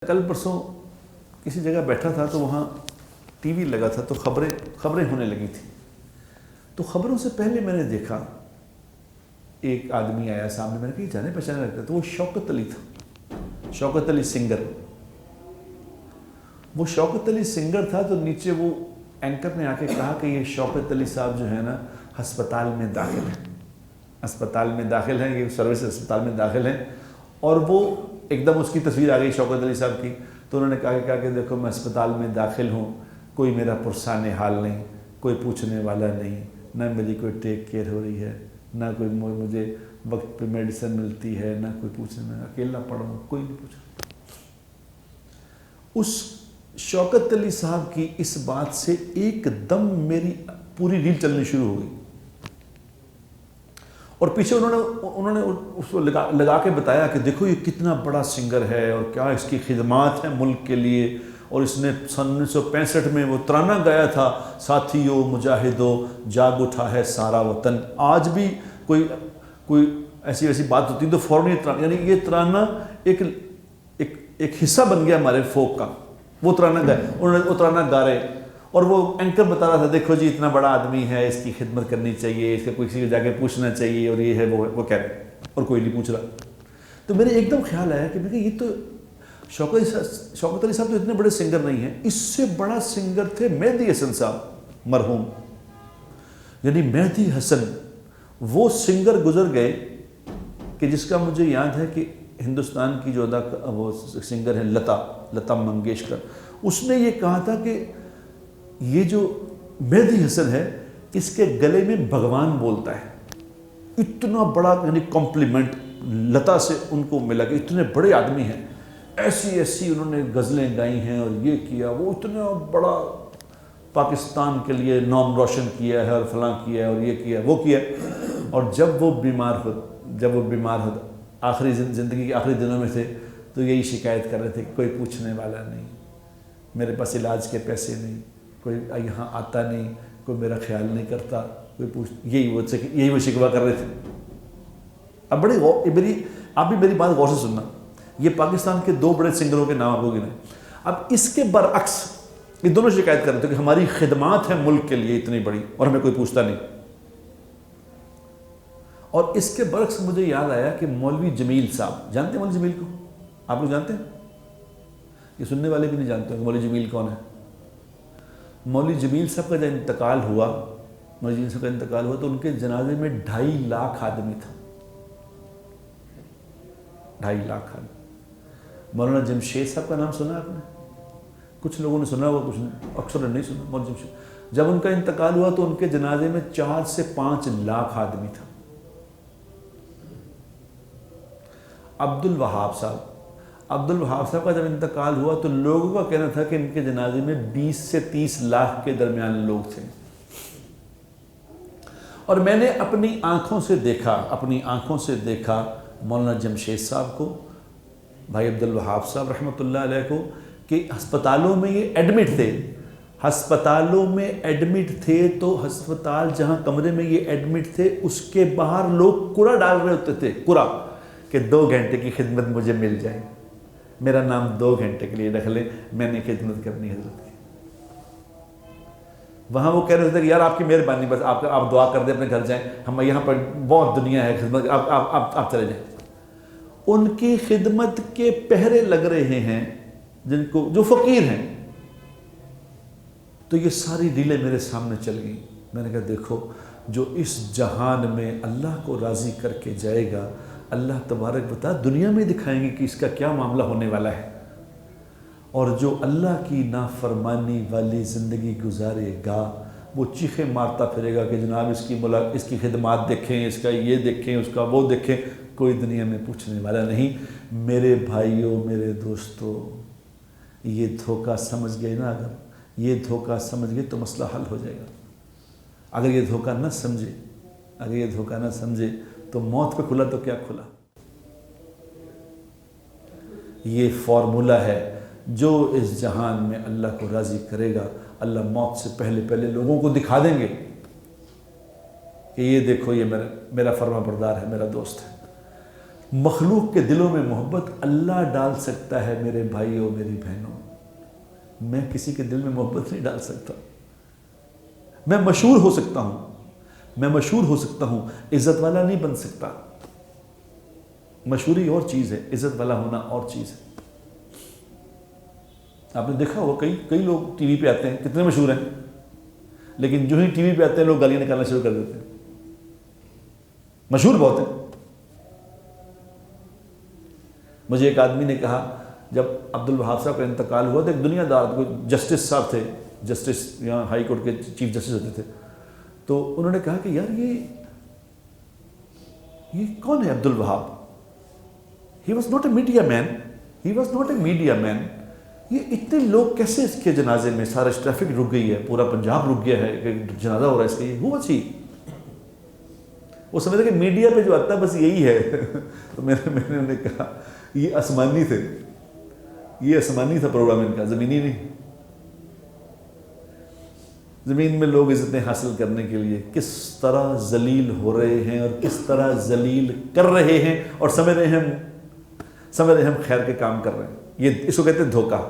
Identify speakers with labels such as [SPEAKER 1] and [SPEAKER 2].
[SPEAKER 1] کل پرسوں کسی جگہ بیٹھا تھا تو وہاں ٹی وی لگا تھا تو خبریں ہونے لگی تھی. تو خبروں سے پہلے میں نے دیکھا ایک آدمی آیا سامنے. میں نے کہا یہ جانے پہچانے لگتا. تو وہ شوکت علی تھا, شوکت علی سنگر. وہ شوکت علی سنگر تھا. تو نیچے وہ اینکر نے آ کے کہا کہ یہ شوکت علی صاحب جو ہے نا ہسپتال میں داخل ہیں, ہسپتال میں داخل ہیں, یہ سروس ہسپتال میں داخل ہیں. اور وہ ایک دم اس کی تصویر آ گئی شوکت علی صاحب کی. تو انہوں نے کہا کہ دیکھو میں ہسپتال میں داخل ہوں, کوئی میرا پرسان حال نہیں, کوئی پوچھنے والا نہیں, نہ میری کوئی ٹیک کیئر ہو رہی ہے, نہ کوئی مجھے وقت پہ میڈیسن ملتی ہے, نہ کوئی پوچھنے, میں اکیلا پڑا ہوں, کوئی نہیں پوچھا. اس شوکت علی صاحب کی اس بات سے ایک دم میری پوری ریل چلنی شروع ہو گئی. اور پیچھے انہوں نے اس کو لگا کے بتایا کہ دیکھو یہ کتنا بڑا سنگر ہے اور کیا اس کی خدمات ہیں ملک کے لیے. اور اس نے سن 1965 میں وہ ترانہ گایا تھا, ساتھیو مجاہدو جاگ اٹھا ہے سارا وطن. آج بھی کوئی ایسی ویسی بات ہوتی ہے تو فوراً ترانہ, یعنی یہ ترانہ ایک حصہ بن گیا ہمارے فوک کا. وہ ترانہ گائے, انہوں نے وہ ترانہ گا رہے. اور وہ اینکر بتا رہا تھا دیکھو جی اتنا بڑا آدمی ہے, اس کی خدمت کرنی چاہیے, اس کا کسی کو جا کے پوچھنا چاہیے, اور یہ ہے وہ کہہ رہے, اور کوئی نہیں پوچھ رہا. تو میرے ایک دم خیال آیا کہ میں یہ تو شوکت علی صاحب تو اتنے بڑے سنگر نہیں ہیں. اس سے بڑا سنگر تھے مہدی حسن صاحب مرحوم. یعنی مہدی حسن وہ سنگر گزر گئے کہ جس کا مجھے یاد ہے کہ ہندوستان کی جو وہ سنگر ہیں لتا منگیشکر, اس نے یہ کہا تھا کہ یہ جو مہدی حسن ہے اس کے گلے میں بھگوان بولتا ہے. اتنا بڑا یعنی کمپلیمنٹ لتا سے ان کو ملا کہ اتنے بڑے آدمی ہیں, ایسی انہوں نے غزلیں گائی ہیں اور یہ کیا, وہ اتنا بڑا پاکستان کے لیے نام روشن کیا ہے اور فلاں کیا ہے اور یہ کیا وہ کیا. اور جب وہ بیمار ہو آخری زندگی کے آخری دنوں میں تھے تو یہی شکایت کر رہے تھے کہ کوئی پوچھنے والا نہیں, میرے پاس علاج کے پیسے نہیں, کوئی یہاں آتا نہیں, کوئی میرا خیال نہیں کرتا, کوئی یہی وہ شکوہ کر رہے تھے. اب آپ بھی میری بات غور سے سننا, یہ پاکستان کے 2 بڑے سنگروں کے نام آپ کو گنے. اب اس کے برعکس یہ دونوں شکایت کر رہے تھے کہ ہماری خدمات ہیں ملک کے لیے اتنی بڑی اور ہمیں کوئی پوچھتا نہیں. اور اس کے برعکس مجھے یاد آیا کہ مولوی جمیل صاحب, جانتے ہیں مولوی جمیل کو؟ آپ لوگ جانتے ہیں؟ یہ سننے والے بھی نہیں جانتے ہیں مولوی جمیل کون ہے. مولوی جمیل صاحب کا جب انتقال ہوا تو ان کے جنازے میں 2.5 لاکھ آدمی تھا. 2.5 لاکھ آدمی. مولانا جمشید صاحب کا نام سنا آپ نے؟ کچھ لوگوں نے سنا ہوا, کچھ نے, اکثر نے نہیں سنا. مولانا جمشید جب ان کا انتقال ہوا تو ان کے جنازے میں 4 سے 5 لاکھ آدمی تھا. عبد الوہاب صاحب کا جب انتقال ہوا تو لوگوں کا کہنا تھا کہ ان کے جنازے میں 20 سے 30 لاکھ کے درمیان لوگ تھے. اور میں نے اپنی آنکھوں سے دیکھا مولانا جمشید صاحب کو, بھائی عبد الوہاب صاحب رحمۃ اللہ علیہ کو, کہ ہسپتالوں میں یہ ایڈمٹ تھے. تو ہسپتال جہاں کمرے میں یہ ایڈمٹ تھے اس کے باہر لوگ کوڑا ڈال رہے ہوتے تھے, کوڑا, کہ 2 گھنٹے کی خدمت مجھے مل جائے, میرا نام 2 گھنٹے کے لیے رکھ لیں, میں نے خدمت کرنی حضرت کی. وہاں وہ کہہ رہے تھے کہ یار آپ کی مہربانی, بس آپ دعا کر دیں, اپنے گھر جائیں, ہم یہاں پر بہت دنیا ہے خدمت, آپ چلے جائیں. ان کی خدمت کے پہرے لگ رہے ہیں جو فقیر ہیں. تو یہ ساری ریلیں میرے سامنے چل گئیں. میں نے کہا دیکھو جو اس جہان میں اللہ کو راضی کر کے جائے گا, اللہ تبارک بتا دنیا میں دکھائیں گے کہ اس کا کیا معاملہ ہونے والا ہے. اور جو اللہ کی نافرمانی والی زندگی گزارے گا وہ چیخیں مارتا پھرے گا کہ جناب اس کی خدمات دیکھیں, اس کا یہ دیکھیں, اس کا وہ دیکھیں, کوئی دنیا میں پوچھنے والا نہیں. میرے بھائیوں, میرے دوستوں, یہ دھوکہ سمجھ گئے نا, اگر یہ دھوکہ سمجھ گئے تو مسئلہ حل ہو جائے گا. اگر یہ دھوکہ نہ سمجھے تو موت پہ کھلا تو کیا کھلا. یہ فارمولہ ہے جو اس جہان میں اللہ کو راضی کرے گا. اللہ موت سے پہلے لوگوں کو دکھا دیں گے کہ یہ دیکھو یہ میرا فرما بردار ہے, میرا دوست ہے. مخلوق کے دلوں میں محبت اللہ ڈال سکتا ہے میرے بھائیوں میری بہنوں، میں کسی کے دل میں محبت نہیں ڈال سکتا۔ میں مشہور ہو سکتا ہوں، میں مشہور ہو سکتا ہوں، عزت والا نہیں بن سکتا۔ مشہوری اور چیز ہے، عزت والا ہونا اور چیز ہے۔ آپ نے دیکھا ہوگا کئی لوگ ٹی وی پہ آتے ہیں، کتنے مشہور ہیں، لیکن جو ہی ٹی وی پہ آتے ہیں لوگ گالیاں نکالنا شروع کر دیتے ہیں، مشہور بہت ہیں۔ مجھے ایک آدمی نے کہا، جب عبدالوہاب صاحب کا انتقال ہوا تو ایک دنیا دار کوئی جسٹس صاحب تھے، جسٹس یہاں ہائی کورٹ کے چیف جسٹس ہوتے تھے، تو انہوں نے کہا کہ یار یہ کون ہے Abdul Wahab? He was not a media man, he was not a media man. یہ اتنے لوگ کیسے اس کے جنازے میں، سارا ٹریفک رک گئی ہے، پورا پنجاب رک گیا ہے کہ جنازہ ہو رہا ہے اس کا، یہ ہوا چی وہ سمجھتے کہ میڈیا پہ جو آتا ہے بس یہی ہے۔ تو میں نے انہیں کہا یہ آسمانی تھے، یہ آسمانی تھا پروگرام ان کا، زمینی نہیں۔ زمین میں لوگ عزتیں حاصل کرنے کے لیے کس طرح ذلیل ہو رہے ہیں اور کس طرح ذلیل کر رہے ہیں، اور سمجھ رہے ہیں ہم خیر کے کام کر رہے ہیں۔ یہ اس کو کہتے ہیں دھوکہ۔